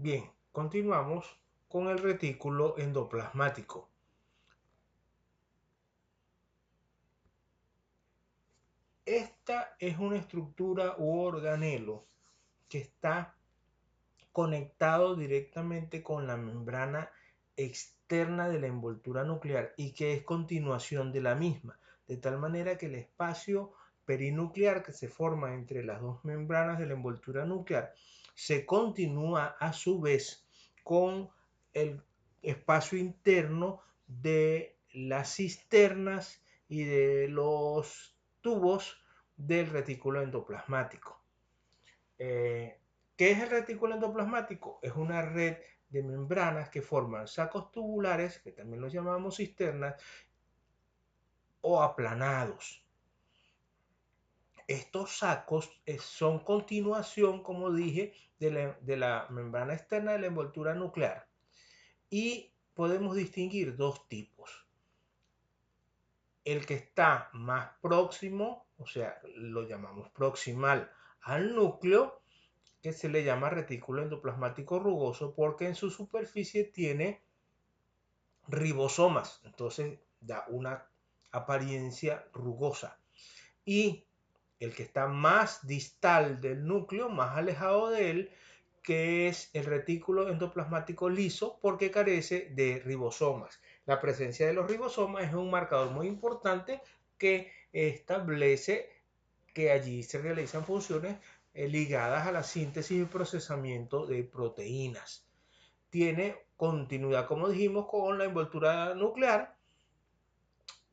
Bien, continuamos con el retículo endoplasmático. Esta es una estructura u organelo que está conectado directamente con la membrana externa de la envoltura nuclear y que es continuación de la misma, de tal manera que el espacio perinuclear que se forma entre las dos membranas de la envoltura nuclear se continúa a su vez con el espacio interno de las cisternas y de los tubos del retículo endoplasmático. ¿Qué es el retículo endoplasmático? Es una red de membranas que forman sacos tubulares, que también los llamamos cisternas, o aplanados. Estos sacos son continuación, como dije, de la membrana externa de la envoltura nuclear. Y podemos distinguir dos tipos. El que está más próximo, o sea, lo llamamos proximal al núcleo, que se le llama retículo endoplasmático rugoso porque en su superficie tiene ribosomas, entonces da una apariencia rugosa. Y el que está más distal del núcleo, más alejado de él, que es el retículo endoplasmático liso porque carece de ribosomas. La presencia de los ribosomas es un marcador muy importante que establece que allí se realizan funciones ligadas a la síntesis y procesamiento de proteínas. Tiene continuidad, como dijimos, con la envoltura nuclear.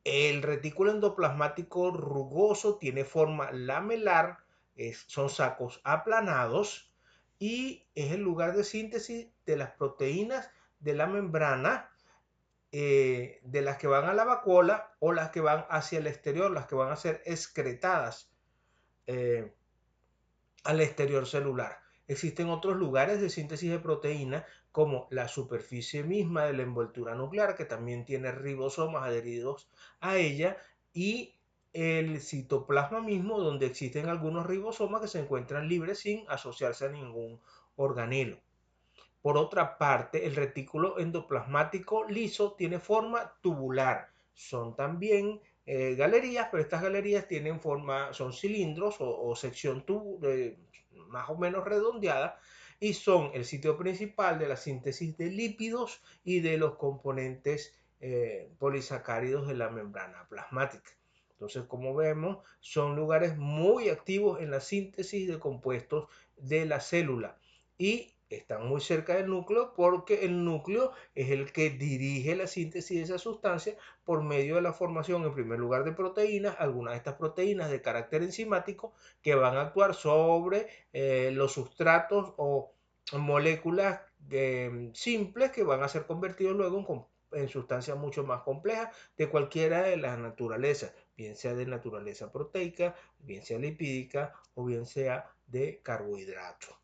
El retículo endoplasmático rugoso tiene forma lamelar, son sacos aplanados y es el lugar de síntesis de las proteínas de la membrana, de las que van a la vacuola o las que van hacia el exterior, las que van a ser excretadas eh, al exterior celular. Existen otros lugares de síntesis de proteína como la superficie misma de la envoltura nuclear, que también tiene ribosomas adheridos a ella, y el citoplasma mismo, donde existen algunos ribosomas que se encuentran libres sin asociarse a ningún organelo. Por otra parte, el retículo endoplasmático liso tiene forma tubular. Son también galerías, pero estas galerías tienen forma, son cilindros o sección más o menos redondeada y son el sitio principal de la síntesis de lípidos y de los componentes polisacáridos de la membrana plasmática. Entonces, como vemos, son lugares muy activos en la síntesis de compuestos de la célula y están muy cerca del núcleo porque el núcleo es el que dirige la síntesis de esa sustancia por medio de la formación, en primer lugar, de proteínas, algunas de estas proteínas de carácter enzimático que van a actuar sobre los sustratos o moléculas simples que van a ser convertidos luego en sustancias mucho más complejas de cualquiera de las naturalezas, bien sea de naturaleza proteica, bien sea lipídica o bien sea de carbohidratos.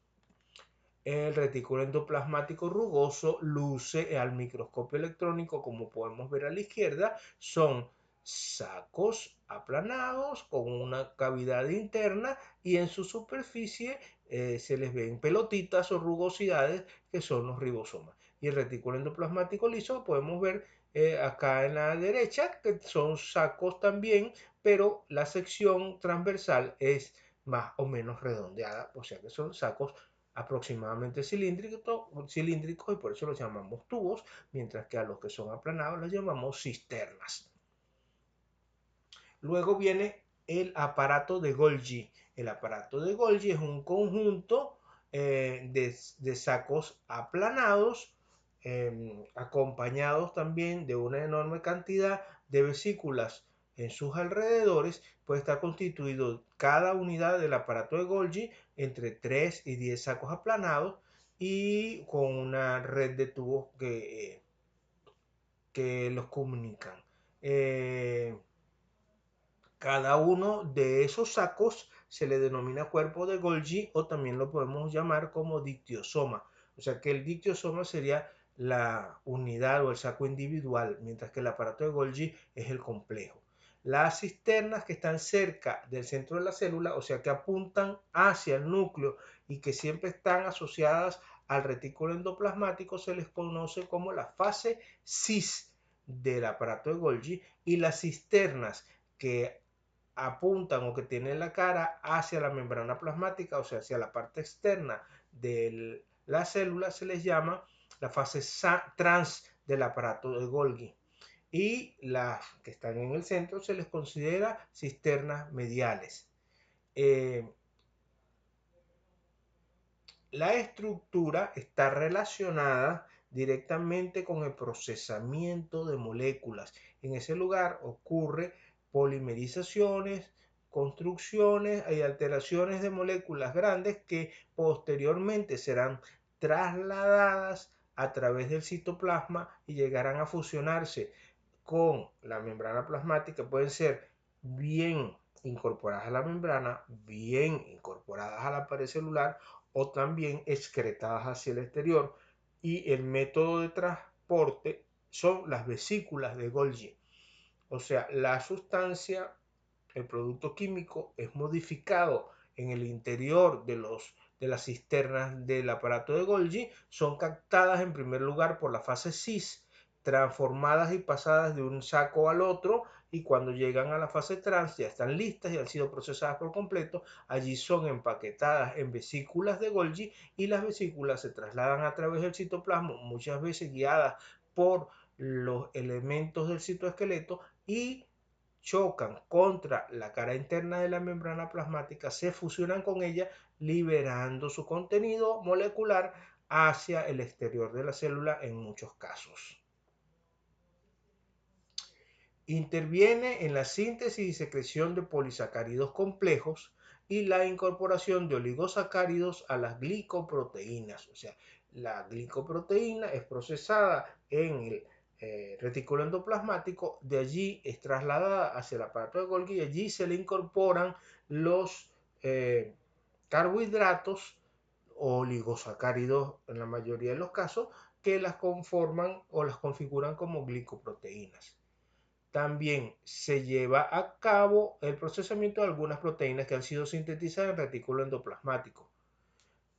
El retículo endoplasmático rugoso luce al microscopio electrónico, como podemos ver a la izquierda, son sacos aplanados con una cavidad interna y en su superficie se les ven pelotitas o rugosidades que son los ribosomas. Y el retículo endoplasmático liso podemos ver acá en la derecha que son sacos también, pero la sección transversal es más o menos redondeada, o sea que son sacos aproximadamente cilíndricos y por eso los llamamos tubos, mientras que a los que son aplanados los llamamos cisternas. Luego viene el aparato de Golgi. El aparato de Golgi es un conjunto de sacos aplanados, acompañados también de una enorme cantidad de vesículas en sus alrededores. Puede estar constituido cada unidad del aparato de Golgi entre 3 y 10 sacos aplanados y con una red de tubos que los comunican. Cada uno de esos sacos se le denomina cuerpo de Golgi o también lo podemos llamar como dictiosoma. O sea que el dictiosoma sería la unidad o el saco individual, mientras que el aparato de Golgi es el complejo. Las cisternas que están cerca del centro de la célula, o sea que apuntan hacia el núcleo y que siempre están asociadas al retículo endoplasmático se les conoce como la fase cis del aparato de Golgi, y las cisternas que apuntan o que tienen la cara hacia la membrana plasmática, o sea, hacia la parte externa de la célula, se les llama la fase trans del aparato de Golgi. Y las que están en el centro se les considera cisternas mediales. La estructura está relacionada directamente con el procesamiento de moléculas. En ese lugar ocurre polimerizaciones, construcciones y alteraciones de moléculas grandes que posteriormente serán trasladadas a través del citoplasma y llegarán a fusionarse con la membrana plasmática. Pueden ser bien incorporadas a la membrana, bien incorporadas a la pared celular o también excretadas hacia el exterior. Y el método de transporte son las vesículas de Golgi. O sea, la sustancia, el producto químico, es modificado en el interior de las cisternas del aparato de Golgi, son captadas en primer lugar por la fase cis, transformadas y pasadas de un saco al otro, y cuando llegan a la fase trans ya están listas y han sido procesadas por completo. Allí son empaquetadas en vesículas de Golgi y las vesículas se trasladan a través del citoplasma, muchas veces guiadas por los elementos del citoesqueleto, y chocan contra la cara interna de la membrana plasmática, se fusionan con ella, liberando su contenido molecular hacia el exterior de la célula en muchos casos. Interviene en la síntesis y secreción de polisacáridos complejos y la incorporación de oligosacáridos a las glicoproteínas. O sea, la glicoproteína es procesada en el retículo endoplasmático, de allí es trasladada hacia el aparato de Golgi y allí se le incorporan los carbohidratos o oligosacáridos en la mayoría de los casos, que las conforman o las configuran como glicoproteínas. También se lleva a cabo el procesamiento de algunas proteínas que han sido sintetizadas en el retículo endoplasmático.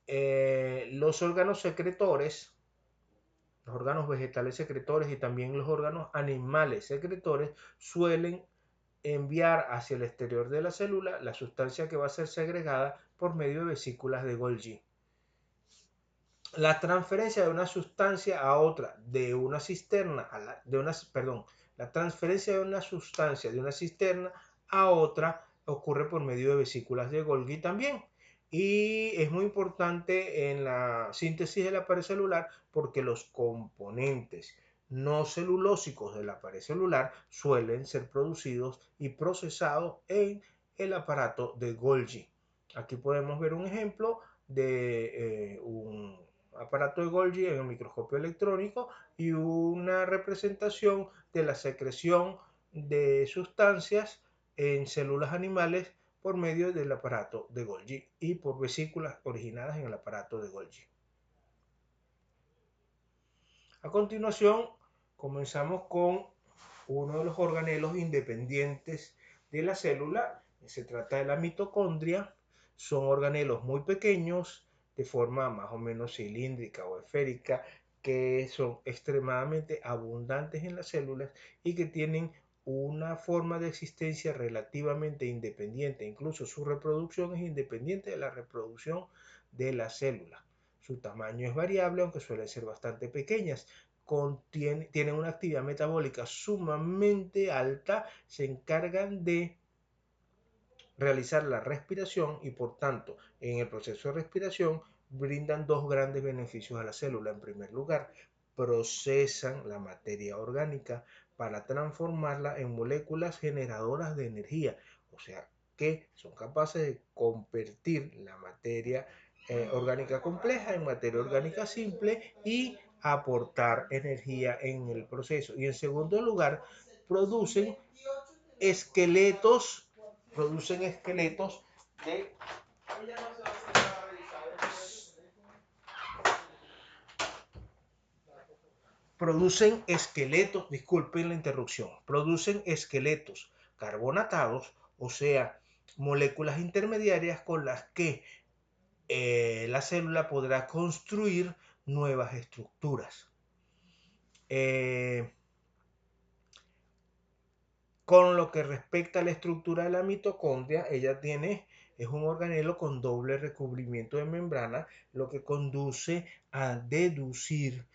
Los órganos secretores, los órganos vegetales secretores y también los órganos animales secretores suelen enviar hacia el exterior de la célula la sustancia que va a ser segregada por medio de vesículas de Golgi. La transferencia de una sustancia a otra, de una cisterna la transferencia de una sustancia de una cisterna a otra ocurre por medio de vesículas de Golgi también. Y es muy importante en la síntesis de la pared celular porque los componentes no celulósicos de la pared celular suelen ser producidos y procesados en el aparato de Golgi. Aquí podemos ver un ejemplo de un aparato de Golgi en el microscopio electrónico y una representación de la secreción de sustancias en células animales por medio del aparato de Golgi y por vesículas originadas en el aparato de Golgi. A continuación, comenzamos con uno de los organelos independientes de la célula. Se trata de la mitocondria. Son organelos muy pequeños, de forma más o menos cilíndrica o esférica, que son extremadamente abundantes en las células y que tienen una forma de existencia relativamente independiente. Incluso su reproducción es independiente de la reproducción de la célula. Su tamaño es variable, aunque suelen ser bastante pequeñas. Tienen una actividad metabólica sumamente alta, se encargan de realizar la respiración y por tanto en el proceso de respiración brindan dos grandes beneficios a la célula. En primer lugar, procesan la materia orgánica para transformarla en moléculas generadoras de energía, o sea que son capaces de convertir la materia orgánica compleja en materia orgánica simple y aportar energía en el proceso. Y en segundo lugar, producen esqueletos de disculpen la interrupción, producen esqueletos carbonatados, o sea, moléculas intermediarias con las que la célula podrá construir nuevas estructuras. Con lo que respecta a la estructura de la mitocondria, es un organelo con doble recubrimiento de membrana, lo que conduce a deducir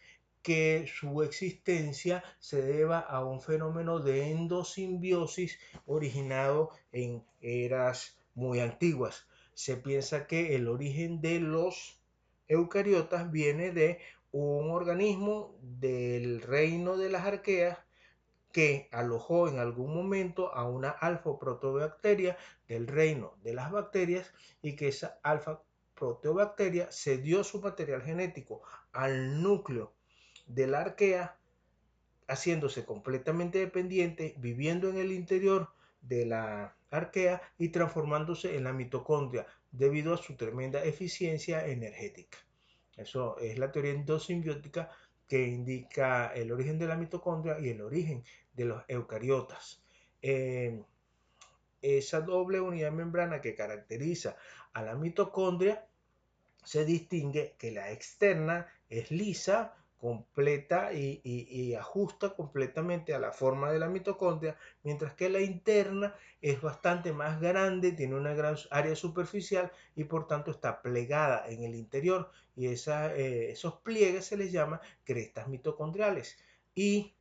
que su existencia se deba a un fenómeno de endosimbiosis originado en eras muy antiguas. Se piensa que el origen de los eucariotas viene de un organismo del reino de las arqueas que alojó en algún momento a una alfa-proteobacteria del reino de las bacterias y que esa alfa-proteobacteria cedió su material genético al núcleo de la arquea, haciéndose completamente dependiente, viviendo en el interior de la arquea y transformándose en la mitocondria debido a su tremenda eficiencia energética. Eso es la teoría endosimbiótica que indica el origen de la mitocondria y el origen de los eucariotas. Esa doble unidad de membrana que caracteriza a la mitocondria se distingue que la externa es lisa, completa y ajusta completamente a la forma de la mitocondria, mientras que la interna es bastante más grande, tiene una gran área superficial y por tanto está plegada en el interior y esos pliegues se les llama crestas mitocondriales y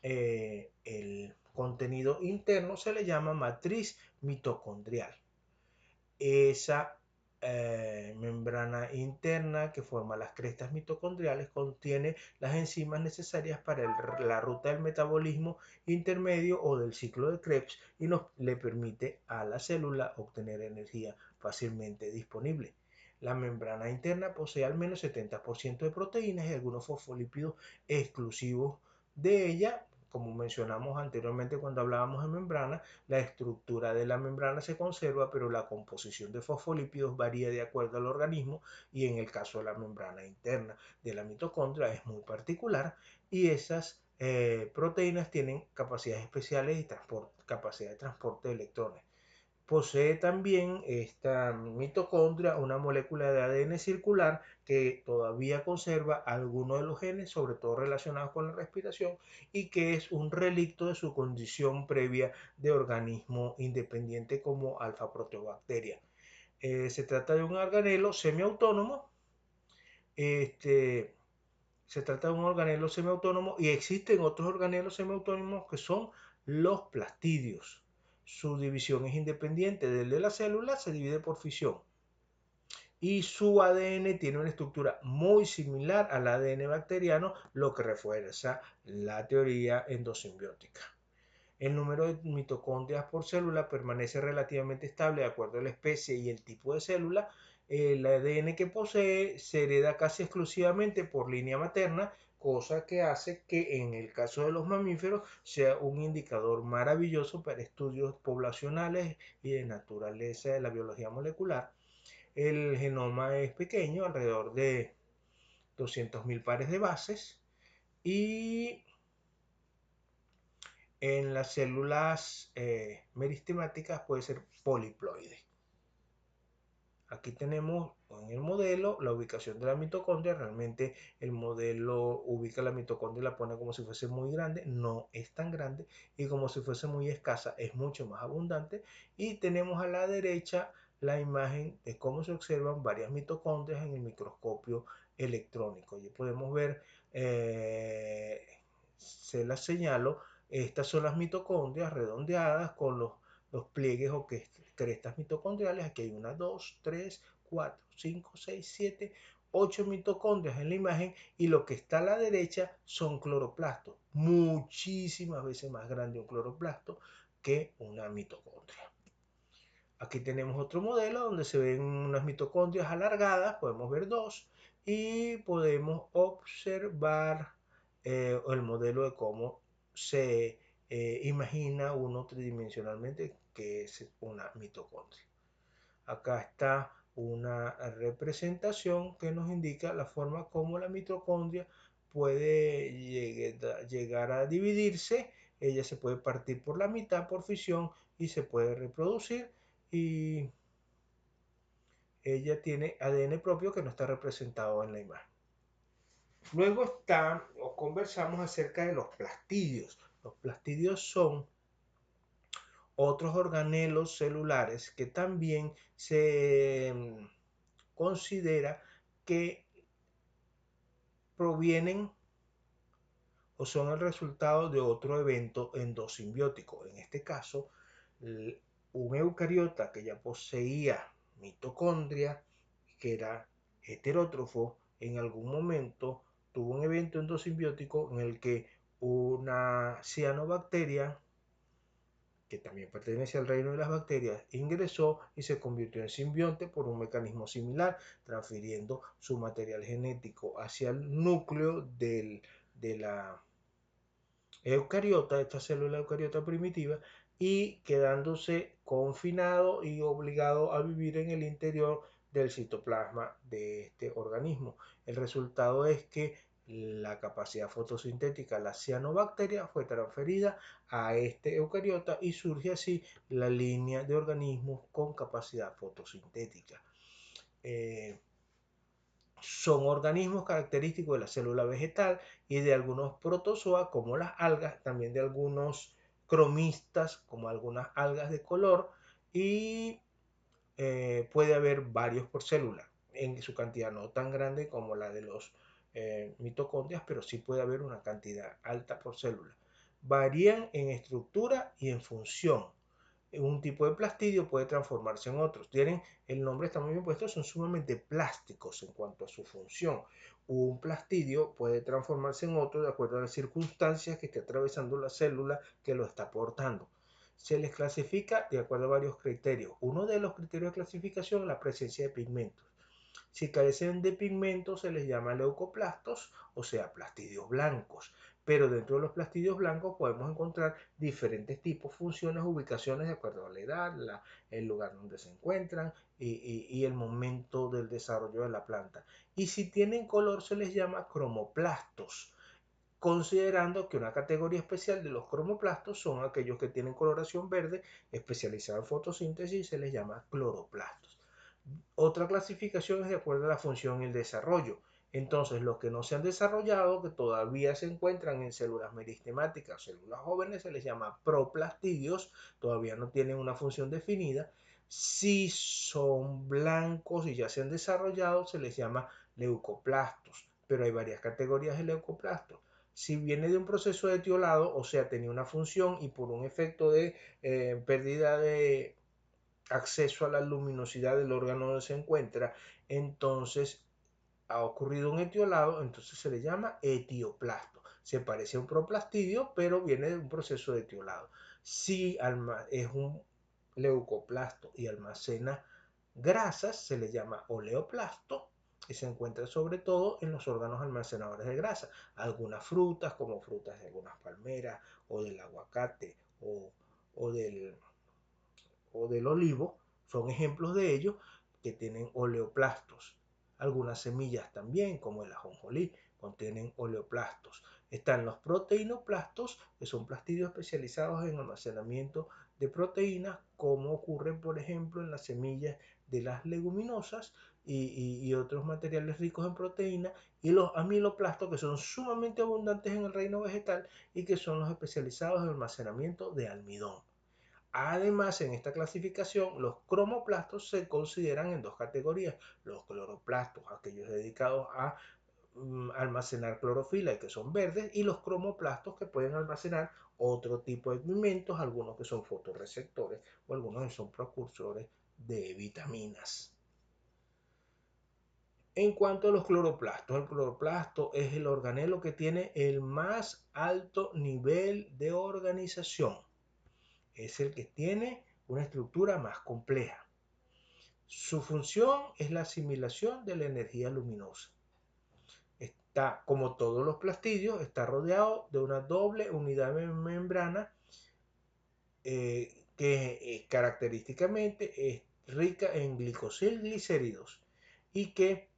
el contenido interno se le llama matriz mitocondrial. Esa membrana interna que forma las crestas mitocondriales contiene las enzimas necesarias para la ruta del metabolismo intermedio o del ciclo de Krebs y le permite a la célula obtener energía fácilmente disponible. La membrana interna posee al menos 70% de proteínas y algunos fosfolípidos exclusivos de ella. Como mencionamos anteriormente cuando hablábamos de membrana, la estructura de la membrana se conserva, pero la composición de fosfolípidos varía de acuerdo al organismo y en el caso de la membrana interna de la mitocondria es muy particular y esas proteínas tienen capacidades especiales y capacidad de transporte de electrones. Posee también esta mitocondria una molécula de ADN circular que todavía conserva algunos de los genes, sobre todo relacionados con la respiración, y que es un relicto de su condición previa de organismo independiente como alfa-proteobacteria. Se trata de un organelo semiautónomo. Se trata de un organelo semiautónomo y existen otros organelos semiautónomos que son los plastidios. Su división es independiente del de la célula, se divide por fisión. Y su ADN tiene una estructura muy similar al ADN bacteriano, lo que refuerza la teoría endosimbiótica. El número de mitocondrias por célula permanece relativamente estable de acuerdo a la especie y el tipo de célula. El ADN que posee se hereda casi exclusivamente por línea materna, cosa que hace que en el caso de los mamíferos sea un indicador maravilloso para estudios poblacionales y de naturaleza de la biología molecular. El genoma es pequeño, alrededor de 200.000 pares de bases, y en las células meristemáticas puede ser poliploide. Aquí tenemos en el modelo la ubicación de la mitocondria. Realmente el modelo ubica la mitocondria y la pone como si fuese muy grande. No es tan grande, y como si fuese muy escasa es mucho más abundante. Y tenemos a la derecha la imagen de cómo se observan varias mitocondrias en el microscopio electrónico. Y podemos ver, se las señalo, estas son las mitocondrias redondeadas con los pliegues o crestas mitocondriales. Aquí hay una, 2, 3, 4, 5, 6, 7, 8 mitocondrias en la imagen, y lo que está a la derecha son cloroplastos, muchísimas veces más grande un cloroplasto que una mitocondria. Aquí tenemos otro modelo donde se ven unas mitocondrias alargadas, podemos ver dos, y podemos observar el modelo de cómo se imagina uno tridimensionalmente que es una mitocondria. Acá está una representación que nos indica la forma como la mitocondria puede llegar a dividirse. Ella se puede partir por la mitad por fisión y se puede reproducir, y ella tiene ADN propio que no está representado en la imagen. Luego conversamos acerca de los plastidios. Los plastidios son otros organelos celulares que también se considera que provienen o son el resultado de otro evento endosimbiótico. En este caso, un eucariota que ya poseía mitocondria, que era heterótrofo, en algún momento tuvo un evento endosimbiótico en el que una cianobacteria, que también pertenece al reino de las bacterias, ingresó y se convirtió en simbionte por un mecanismo similar, transfiriendo su material genético hacia el núcleo de la eucariota, esta célula eucariota primitiva, y quedándose confinado y obligado a vivir en el interior del citoplasma de este organismo. El resultado es que la capacidad fotosintética, la cianobacteria, fue transferida a este eucariota y surge así la línea de organismos con capacidad fotosintética. Son organismos característicos de la célula vegetal y de algunos protozoa como las algas, también de algunos cromistas como algunas algas de color, y puede haber varios por célula, en su cantidad no tan grande como la de los mitocondrias, pero sí puede haber una cantidad alta por célula. Varían en estructura y en función. Un tipo de plastidio puede transformarse en otros. El nombre está muy bien puesto, son sumamente plásticos en cuanto a su función. Un plastidio puede transformarse en otro de acuerdo a las circunstancias que esté atravesando la célula que lo está portando. Se les clasifica de acuerdo a varios criterios. Uno de los criterios de clasificación es la presencia de pigmentos. Si carecen de pigmentos se les llama leucoplastos, o sea, plastidios blancos. Pero dentro de los plastidios blancos podemos encontrar diferentes tipos, funciones, ubicaciones de acuerdo a la edad, el lugar donde se encuentran y el momento del desarrollo de la planta. Y si tienen color se les llama cromoplastos, considerando que una categoría especial de los cromoplastos son aquellos que tienen coloración verde especializada en fotosíntesis y se les llama cloroplastos. Otra clasificación es de acuerdo a la función y el desarrollo. Entonces, los que no se han desarrollado, que todavía se encuentran en células meristemáticas, células jóvenes, se les llama proplastidios, todavía no tienen una función definida. Si son blancos y ya se han desarrollado, se les llama leucoplastos, pero hay varias categorías de leucoplastos. Si viene de un proceso de etiolado, o sea, tenía una función y por un efecto de pérdida de acceso a la luminosidad del órgano donde se encuentra, entonces ha ocurrido un etiolado, entonces se le llama etioplasto. Se parece a un proplastidio, pero viene de un proceso de etiolado. Si es un leucoplasto y almacena grasas, se le llama oleoplasto y se encuentra sobre todo en los órganos almacenadores de grasa. Algunas frutas, como frutas de algunas palmeras o del aguacate o del olivo, son ejemplos de ellos que tienen oleoplastos. Algunas semillas también, como el ajonjolí, contienen oleoplastos. Están los proteínoplastos, que son plastidios especializados en almacenamiento de proteínas, como ocurre, por ejemplo, en las semillas de las leguminosas y otros materiales ricos en proteína, y los amiloplastos, que son sumamente abundantes en el reino vegetal y que son los especializados en almacenamiento de almidón. Además, en esta clasificación, los cromoplastos se consideran en dos categorías: los cloroplastos, aquellos dedicados a almacenar clorofila y que son verdes, y los cromoplastos que pueden almacenar otro tipo de pigmentos, algunos que son fotorreceptores o algunos que son precursores de vitaminas. En cuanto a los cloroplastos, el cloroplasto es el organelo que tiene el más alto nivel de organización. Es el que tiene una estructura más compleja. Su función es la asimilación de la energía luminosa. Está, como todos los plastidios, está rodeado de una doble unidad de membrana que característicamente es rica en glicosilglicéridos y que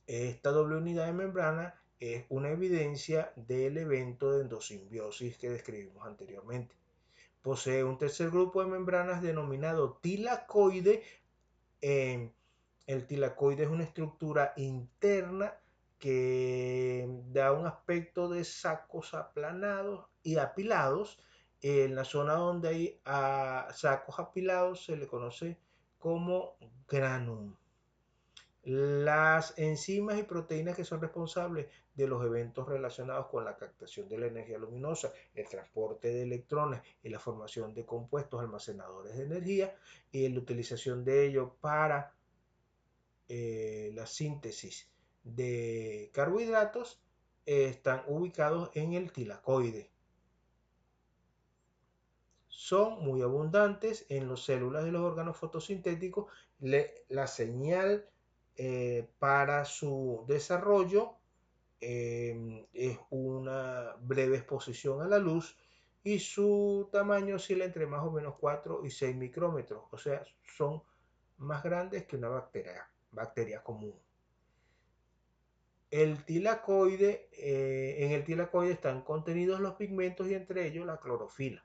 esta doble unidad de membrana es una evidencia del evento de endosimbiosis que describimos anteriormente. Posee un tercer grupo de membranas denominado tilacoide, El tilacoide es una estructura interna que da un aspecto de sacos aplanados y apilados. En la zona donde hay sacos apilados se le conoce como granum. Las enzimas y proteínas que son responsables de los eventos relacionados con la captación de la energía luminosa, el transporte de electrones y la formación de compuestos almacenadores de energía y la utilización de ellos para la síntesis de carbohidratos, están ubicados en el tilacoide. Son muy abundantes en las células de los órganos fotosintéticos. La señal para su desarrollo es una breve exposición a la luz y su tamaño oscila entre más o menos 4 y 6 micrómetros, o sea, son más grandes que una bacteria común. En el tilacoide están contenidos los pigmentos y entre ellos la clorofila.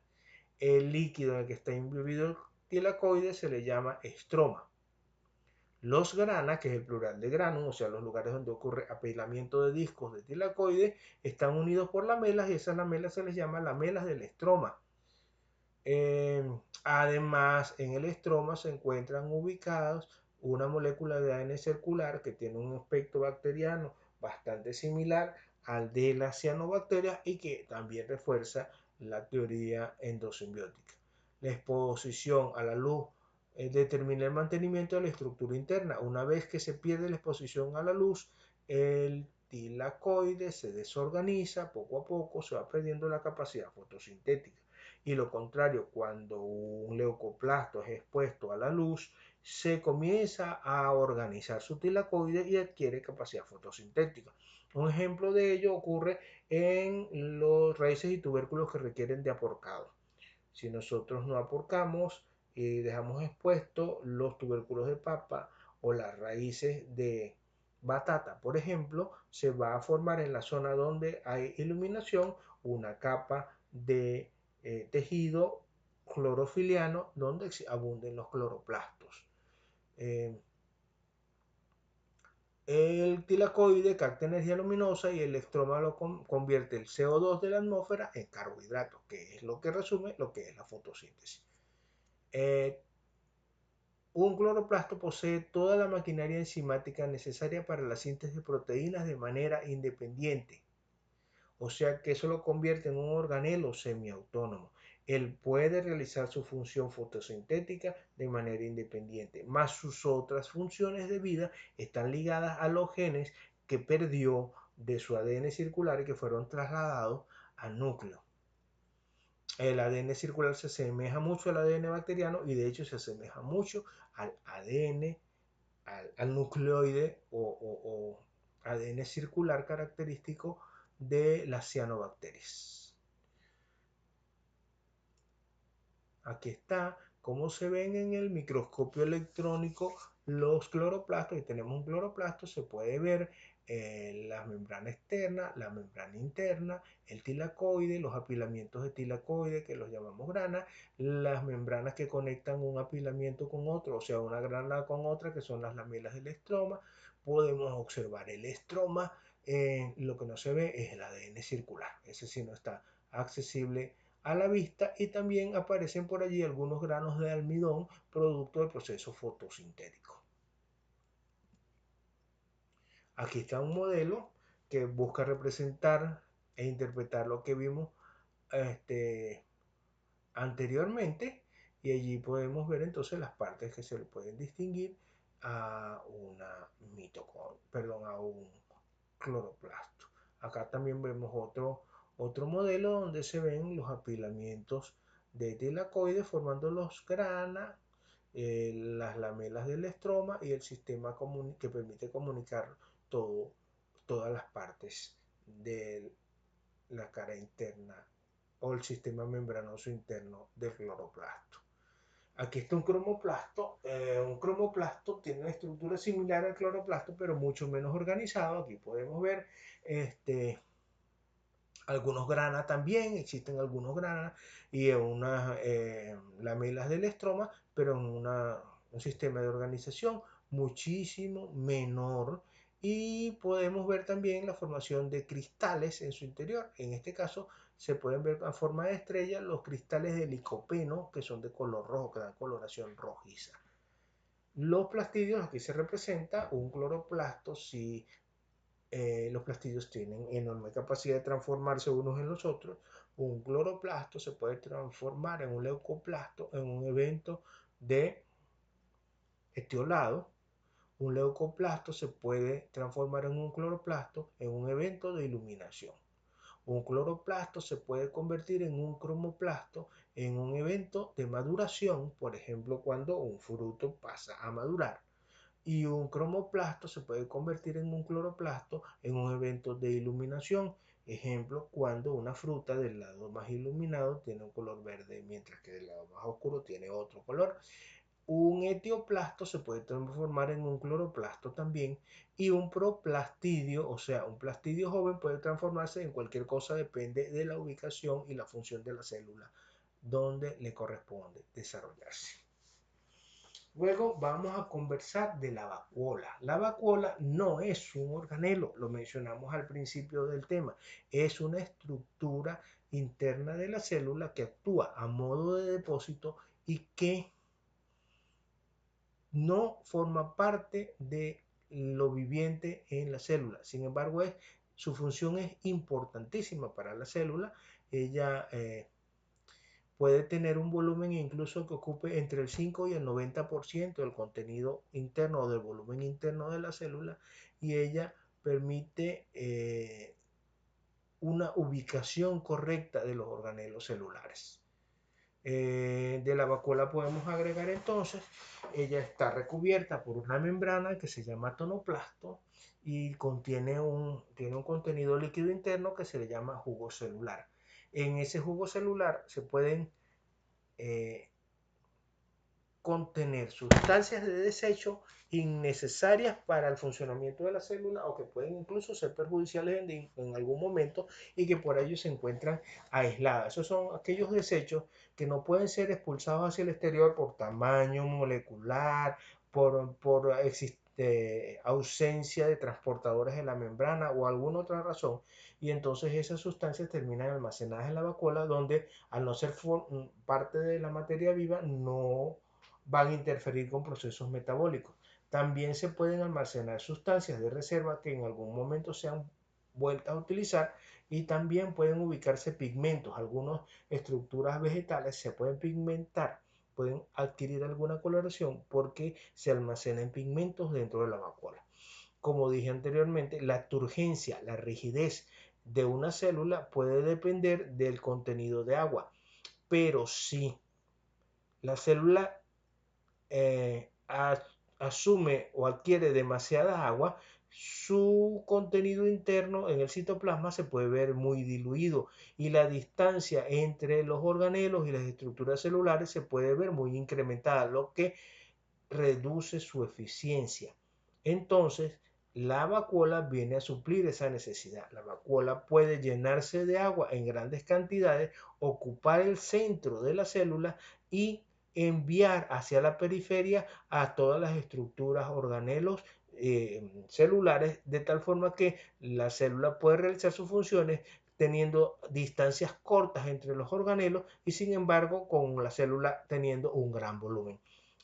El líquido en el que está imbuido el tilacoide se le llama estroma. Los grana, que es el plural de granum, o sea, los lugares donde ocurre apilamiento de discos de tilacoide, están unidos por lamelas y esas lamelas se les llama lamelas del estroma. Además, en el estroma se encuentran ubicados una molécula de ADN circular que tiene un aspecto bacteriano bastante similar al de las cianobacterias y que también refuerza la teoría endosimbiótica. La exposición a la luz determina el mantenimiento de la estructura interna. Una vez que se pierde la exposición a la luz, el tilacoide se desorganiza, poco a poco se va perdiendo la capacidad fotosintética. Y lo contrario, cuando un leucoplasto es expuesto a la luz, se comienza a organizar su tilacoide y adquiere capacidad fotosintética. Un ejemplo de ello ocurre en los raíces y tubérculos que requieren de aporcado. Si nosotros no aporcamos y dejamos expuestos los tubérculos de papa o las raíces de batata, por ejemplo, se va a formar en la zona donde hay iluminación una capa de tejido clorofiliano donde abunden los cloroplastos. Eh, el tilacoide capta energía luminosa y el estroma lo convierte el CO2 de la atmósfera en carbohidratos, que es lo que resume lo que es la fotosíntesis. Eh, un cloroplasto posee toda la maquinaria enzimática necesaria para la síntesis de proteínas de manera independiente. O sea que eso lo convierte en un organelo semiautónomo. Él puede realizar su función fotosintética de manera independiente, más sus otras funciones de vida están ligadas a los genes que perdió de su ADN circular y que fueron trasladados al núcleo. El ADN circular se asemeja mucho al ADN bacteriano y de hecho se asemeja mucho al ADN, al nucleoide o ADN circular característico de las cianobacterias. Aquí está cómo se ven en el microscopio electrónico los cloroplastos. Y tenemos un cloroplasto, se puede ver la membrana externa, la membrana interna, el tilacoide, los apilamientos de tilacoide que los llamamos grana, las membranas que conectan un apilamiento con otro, o sea, una grana con otra, que son las lamelas del estroma. Podemos observar el estroma. Lo que no se ve es el ADN circular, ese sí no está accesible a la vista, y también aparecen por allí algunos granos de almidón producto del proceso fotosintético. Aquí está un modelo que busca representar e interpretar lo que vimos anteriormente, y allí podemos ver entonces las partes que se le pueden distinguir a una a un cloroplasto. Acá también vemos otro modelo donde se ven los apilamientos de tilacoides formando los grana, las lamelas del estroma y el sistema que permite comunicar todas las partes de la cara interna o el sistema membranoso interno del cloroplasto. Aquí está un cromoplasto. Un cromoplasto tiene una estructura similar al cloroplasto, pero mucho menos organizado. Aquí podemos ver algunos granas también, existen algunos granas y unas lamelas del estroma, pero en un sistema de organización muchísimo menor y podemos ver también la formación de cristales en su interior. En este caso se pueden ver en forma de estrella los cristales de licopeno que son de color rojo, que dan coloración rojiza. Los plastidios, aquí se representa un cloroplasto. Si los plastidios tienen enorme capacidad de transformarse unos en los otros, un cloroplasto se puede transformar en un leucoplasto en un evento de estiolado. Un leucoplasto se puede transformar en un cloroplasto en un evento de iluminación. Un cloroplasto se puede convertir en un cromoplasto en un evento de maduración, por ejemplo, cuando un fruto pasa a madurar. Y un cromoplasto se puede convertir en un cloroplasto en un evento de iluminación. Ejemplo, cuando una fruta del lado más iluminado tiene un color verde, mientras que del lado más oscuro tiene otro color. Un etioplasto se puede transformar en un cloroplasto también, y un proplastidio, o sea, un plastidio joven, puede transformarse en cualquier cosa, depende de la ubicación y la función de la célula donde le corresponde desarrollarse. Luego vamos a conversar de la vacuola. La vacuola no es un organelo, lo mencionamos al principio del tema, es una estructura interna de la célula que actúa a modo de depósito y que no forma parte de lo viviente en la célula. Sin embargo, su función es importantísima para la célula. Ella puede tener un volumen incluso que ocupe entre el 5 y el 90% del contenido interno o del volumen interno de la célula, y ella permite una ubicación correcta de los organelos celulares. De la vacuola podemos agregar entonces, ella está recubierta por una membrana que se llama tonoplasto y tiene un contenido líquido interno que se le llama jugo celular. En ese jugo celular se pueden contener sustancias de desecho innecesarias para el funcionamiento de la célula o que pueden incluso ser perjudiciales en algún momento y que por ello se encuentran aisladas. Esos son aquellos desechos que no pueden ser expulsados hacia el exterior por tamaño molecular, por ausencia de transportadores en la membrana o alguna otra razón, y entonces esas sustancias terminan almacenadas en la vacuola, donde al no ser parte de la materia viva no van a interferir con procesos metabólicos. También se pueden almacenar sustancias de reserva que en algún momento sean vueltas a utilizar, y también pueden ubicarse pigmentos. Algunas estructuras vegetales se pueden pigmentar, pueden adquirir alguna coloración porque se almacenan pigmentos dentro de la vacuola. Como dije anteriormente, la turgencia, la rigidez de una célula puede depender del contenido de agua, pero si la célula asume o adquiere demasiada agua, su contenido interno en el citoplasma se puede ver muy diluido y la distancia entre los organelos y las estructuras celulares se puede ver muy incrementada, lo que reduce su eficiencia. Entonces, la vacuola viene a suplir esa necesidad. La vacuola puede llenarse de agua en grandes cantidades, ocupar el centro de la célula y enviar hacia la periferia a todas las estructuras, organelos celulares, de tal forma que la célula puede realizar sus funciones teniendo distancias cortas entre los organelos y sin embargo con la célula teniendo un gran volumen.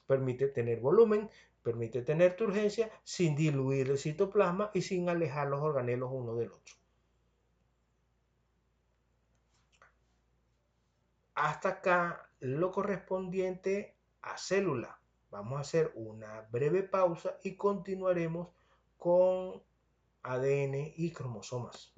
Permite tener volumen, permite tener turgencia sin diluir el citoplasma y sin alejar los organelos uno del otro. Hasta acá lo correspondiente a célula. Vamos a hacer una breve pausa y continuaremos con ADN y cromosomas.